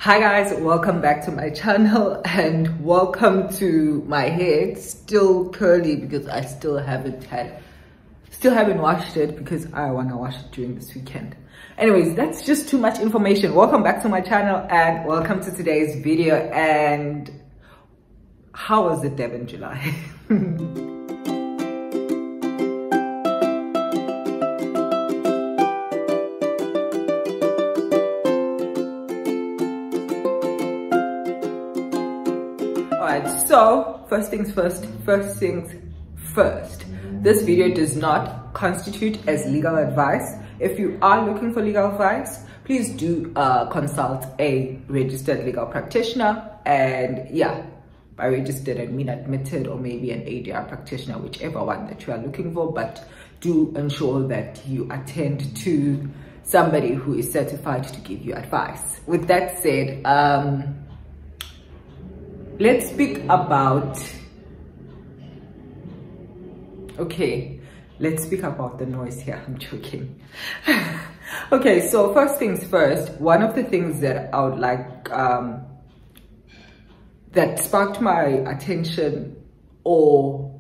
Hi guys, welcome back to my channel and welcome to my hair. It's still curly because I still haven't washed it because I want to wash it during this weekend. Anyways, that's just too much information. Welcome back to my channel and welcome to today's video. And how was the Devon July? Alright, so first things first. This video does not constitute as legal advice. If you are looking for legal advice, please do consult a registered legal practitioner. And yeah, by registered I mean admitted, or maybe an ADR practitioner, whichever one that you are looking for, but do ensure that you attend to somebody who is certified to give you advice. With that said, let's speak about, let's speak about the noise here. I'm joking. Okay, so first things first, one of the things that I would like, that sparked my attention or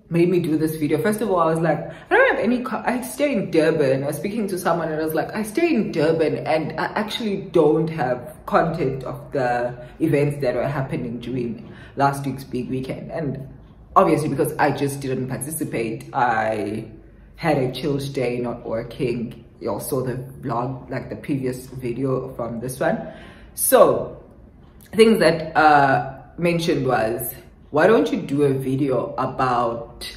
made me do this video. First of all, I was like, I don't have any, I stay in Durban. I was speaking to someone and I was like, I stay in Durban and I actually don't have content of the events that were happening during last week's big weekend. And obviously because I just didn't participate, I had a chill day, not working. You all saw the vlog, like the previous video from this one. So things that mentioned was, why don't you do a video about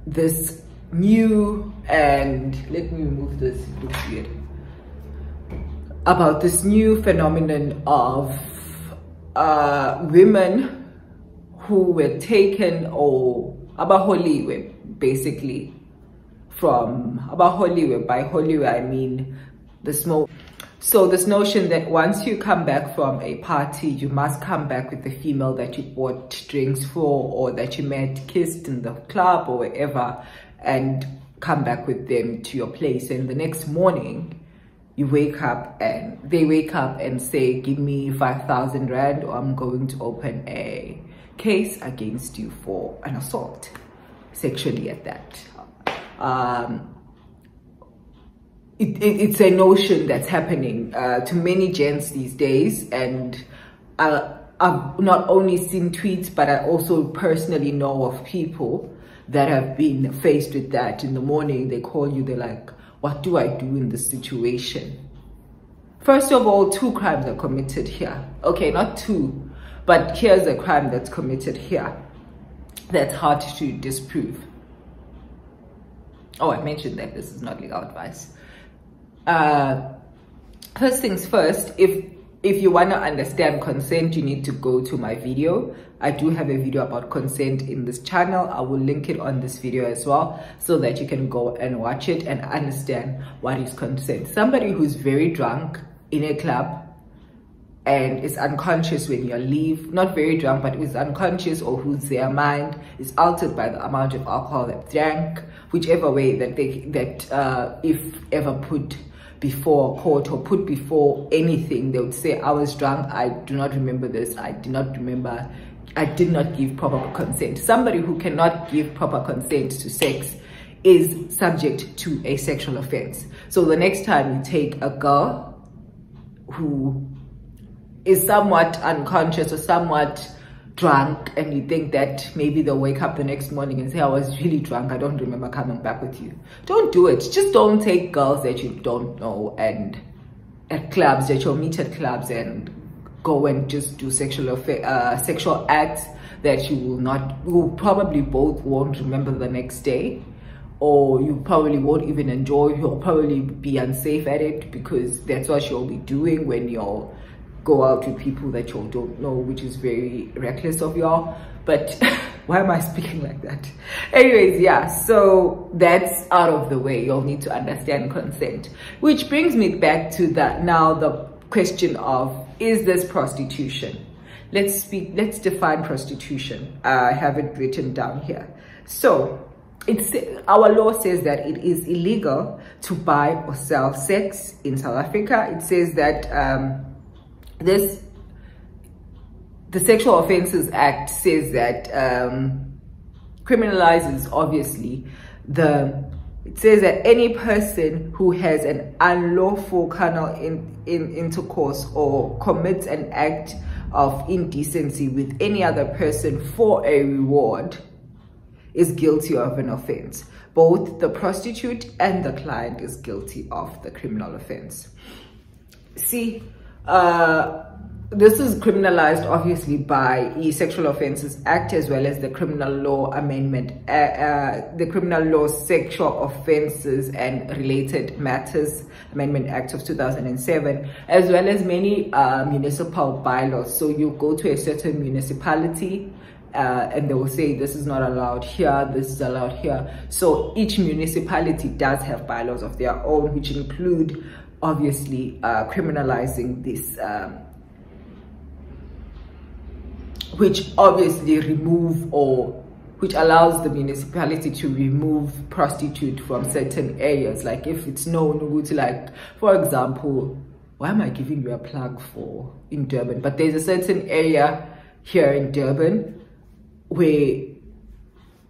this new, and let me remove this, it looks weird, about this new phenomenon of women who were taken, or abaholiwe, basically, from abaholiwe. By holiwe I mean the smoke. So this notion that once you come back from a party, you must come back with the female that you bought drinks for, or that you met, kissed in the club or wherever, and come back with them to your place. And the next morning, you wake up and they wake up and say, give me 5,000 Rand or I'm going to open a case against you for an assault, sexually at that. It's a notion that's happening to many gents these days, and I've not only seen tweets, but I also personally know of people that have been faced with that. In the morning they call you, they're like, what do I do in this situation? First of all, 2 crimes are committed here. Okay, not 2, but here's a crime that's committed here that's hard to disprove. Oh, I mentioned that this is not legal advice. First things first, if you want to understand consent, you need to go to my video. I do have a video about consent in this channel. I will link it on this video as well, so that you can go and watch it and understand what is consent. Somebody who's very drunk in a club and is unconscious when you leave, not very drunk, but is unconscious, or whose their mind is altered by the amount of alcohol that drank, whichever way that if ever put before court or put before anything, they would say, I was drunk, I do not remember this, I did not remember, I did not give proper consent. Somebody who cannot give proper consent to sex is subject to a sexual offense. So the next time you take a girl who is somewhat unconscious or somewhat drunk, and you think that maybe they'll wake up the next morning and say, I was really drunk, I don't remember coming back with you. Don't do it. Just don't take girls that you don't know and at clubs, that you'll meet at clubs, and go and just do sexual acts that you probably both won't remember the next day, or you probably won't even enjoy. You'll probably be unsafe at it, because that's what you'll be doing when you'll go out with people that you don't know, which is very reckless of y'all. But why am I speaking like that? Anyways, yeah, so that's out of the way. You'll need to understand consent, which brings me back to the question of, is this prostitution? Let's define prostitution. I have it written down here. So our law says that it is illegal to buy or sell sex in South Africa. It says that the Sexual Offences Act says that criminalizes obviously it says that any person who has an unlawful carnal intercourse or commits an act of indecency with any other person for a reward is guilty of an offense. Both the prostitute and the client is guilty of the criminal offense. See, this is criminalized obviously by the Sexual Offences Act as well as the Criminal Law Amendment, the Criminal Law Sexual Offences and Related Matters Amendment Act of 2007, as well as many municipal bylaws. So you go to a certain municipality and they will say this is not allowed here, this is allowed here. So each municipality does have bylaws of their own, which include obviously criminalizing this, which obviously which allows the municipality to remove prostitute from certain areas. Like if it's known, like for example, why am I giving you a plug for in Durban? But there's a certain area here in Durban where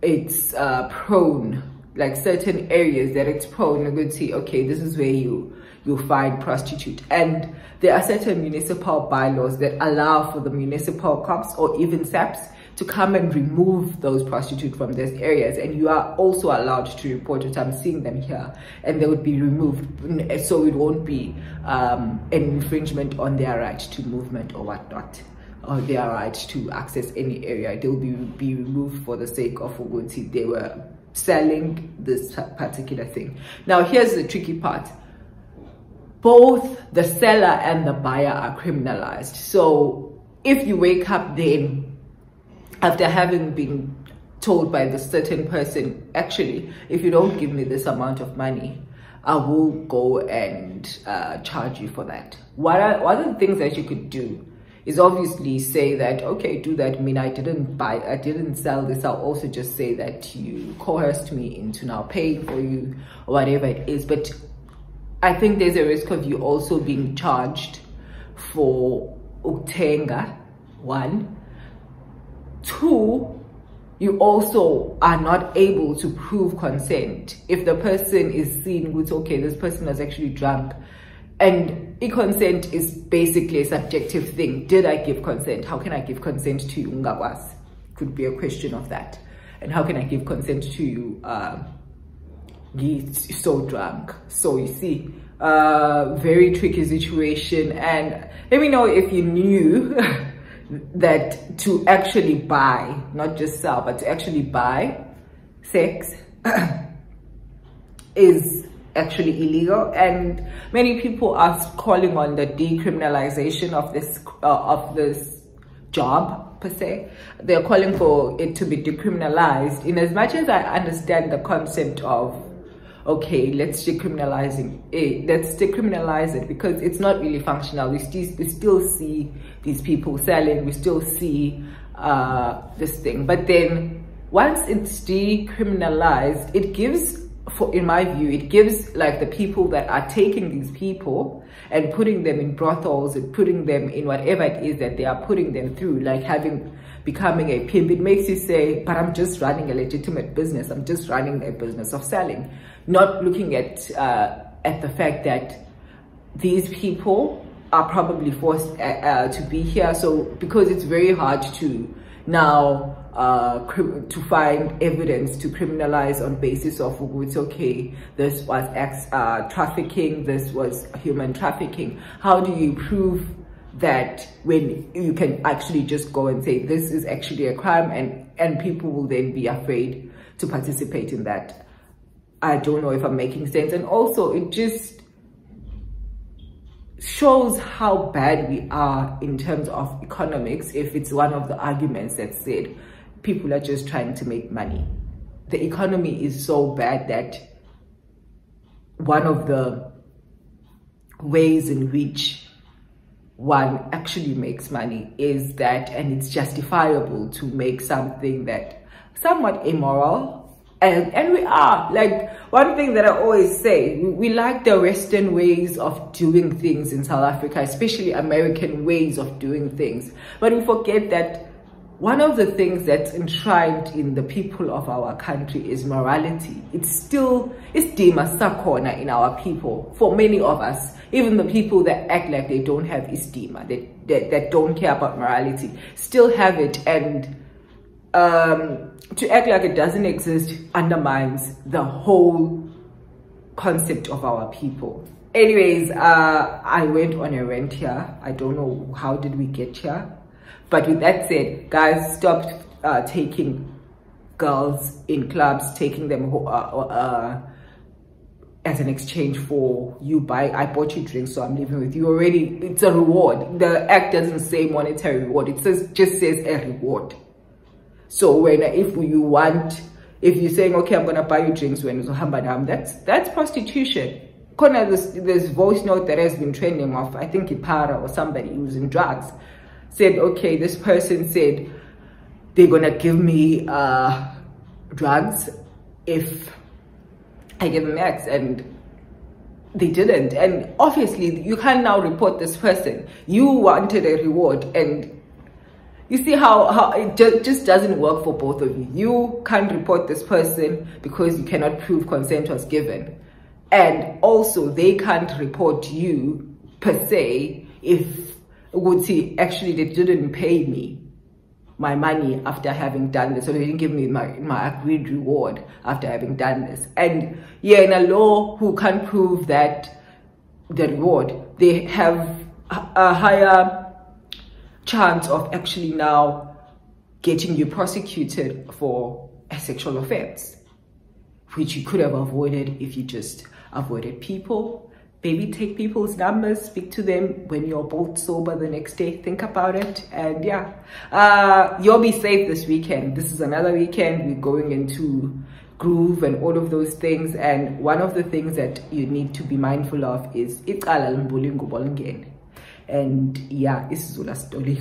it's prone, like certain areas that it's prone. You could see, okay, this is where you'll find prostitute, and there are certain municipal bylaws that allow for the municipal cops or even SAPs to come and remove those prostitutes from these areas, and you are also allowed to report it. I'm seeing them here, and they would be removed, so it won't be an infringement on their right to movement or whatnot, or their right to access any area. They'll be removed for the sake of Uguti. They were selling this particular thing. Now here's the tricky part. Both the seller and the buyer are criminalized. So if you wake up then after having been told by the certain person, actually, if you don't give me this amount of money, I will go and charge you for that. One of the things that you could do is obviously say that, okay, do that. I mean, I didn't sell this. I'll also just say that you coerced me into now paying for you or whatever it is. But I think there's a risk of you also being charged for uktenga, 1. 2, you also are not able to prove consent. If the person is seen with, okay, this person was actually drunk, and consent is basically a subjective thing. Did I give consent? How can I give consent to you? Ungakwazi. Could be a question of that. And how can I give consent to you? He's so drunk. So you see, very tricky situation. And let me know if you knew that to actually buy, not just sell, but to actually buy sex is actually illegal. And many people are calling on the decriminalization of this job per se. They're calling for it to be decriminalized. In as much as I understand the concept of, okay, let's decriminalize it, because it's not really functional. We still see these people selling, we still see this thing. But then once it's decriminalized, it gives, in my view, it gives like the people that are taking these people and putting them in brothels and putting them in whatever it is that they are putting them through, like becoming a pimp. It makes you say, but I'm just running a legitimate business. I'm just running a business of selling, not looking at the fact that these people are probably forced to be here. So because it's very hard to now to find evidence to criminalize on basis of, it's okay, this was trafficking, this was human trafficking. How do you prove that when you can actually just go and say this is actually a crime, and people will then be afraid to participate in that? I don't know if I'm making sense. And also it just shows how bad we are in terms of economics if it's one of the arguments that said people are just trying to make money. The economy is so bad that one of the ways in which one actually makes money is that, and it's justifiable to make something that somewhat immoral And we are. Like, one thing that I always say, we like the Western ways of doing things in South Africa, especially American ways of doing things. But we forget that one of the things that's enshrined in the people of our country is morality. It's istima sakhona in our people. For many of us, even the people that act like they don't have istima, that don't care about morality, still have it. And to act like it doesn't exist undermines the whole concept of our people. Anyways, I went on a rant here. I don't know how did we get here. But with that said, guys, stop taking girls in clubs, taking them as an exchange for I bought you drinks, so I'm leaving with you already. It's a reward. The act doesn't say monetary reward. It just says a reward. So if you're saying, okay, I'm gonna buy you drinks when that's prostitution. This voice note that has been trending of, I think Ipara or somebody using drugs, said, okay, this person said they're gonna give me drugs if I give them X, and they didn't. And obviously you can't now report this person. You wanted a reward, and you see how it just doesn't work for both of you. You can't report this person because you cannot prove consent was given, and also they can't report you per se if actually they didn't pay me my money after having done this, or they didn't give me my agreed reward after having done this. And yeah, in a law, who can't prove that the reward, they have a higher chance of actually now getting you prosecuted for a sexual offense, which you could have avoided if you just avoided people. Maybe take people's numbers, speak to them when you're both sober the next day. Think about it. And yeah, you'll be safe this weekend. This is another weekend. We're going into groove and all of those things. And one of the things that you need to be mindful of is and yeah, isiZulu story.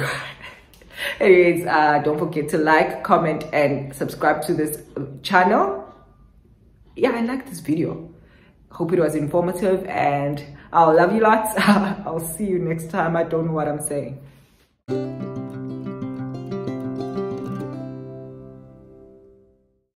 Anyways, don't forget to like, comment, and subscribe to this channel. Yeah, I like this video. Hope it was informative, and I'll love you lots. I'll see you next time. I don't know what I'm saying.